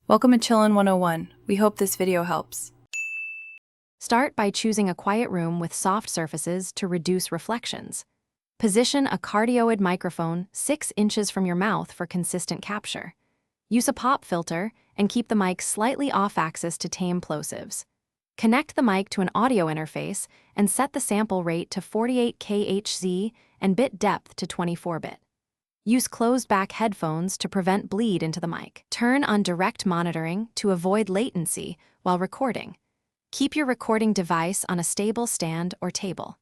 Welcome to Chillin' 101. We hope this video helps. Start by choosing a quiet room with soft surfaces to reduce reflections. Position a cardioid microphone 6 inches from your mouth for consistent capture. Use a pop filter and keep the mic slightly off-axis to tame plosives. Connect the mic to an audio interface and set the sample rate to 48 kHz and bit depth to 24-bit. Use closed-back headphones to prevent bleed into the mic. Turn on direct monitoring to avoid latency while recording. Keep your recording device on a stable stand or table.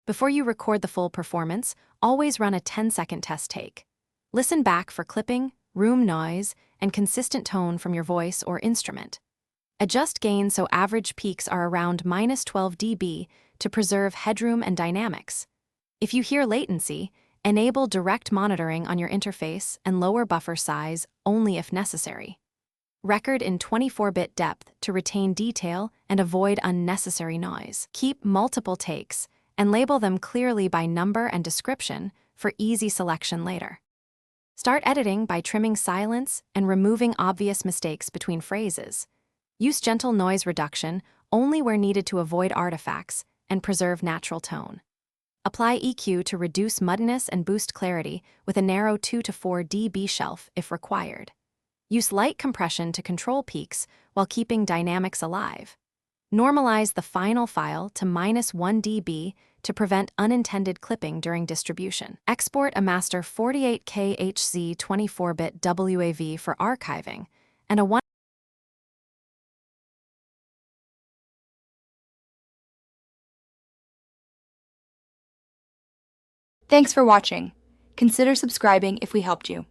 Before you record the full performance, always run a 10-second test take. Listen back for clipping, room noise, and consistent tone from your voice or instrument. Adjust gain so average peaks are around -12 dB to preserve headroom and dynamics. If you hear latency, enable direct monitoring on your interface and lower buffer size only if necessary. Record in 24-bit depth to retain detail and avoid unnecessary noise. Keep multiple takes and label them clearly by number and description for easy selection later. Start editing by trimming silence and removing obvious mistakes between phrases. Use gentle noise reduction only where needed to avoid artifacts and preserve natural tone. Apply EQ to reduce muddiness and boost clarity with a narrow 2 to 4 dB shelf if required. Use light compression to control peaks while keeping dynamics alive. Normalize the final file to -1 dB to prevent unintended clipping during distribution. Export a master 48 kHz 24-bit WAV for archiving and a 1. Thanks for watching. Consider subscribing if we helped you.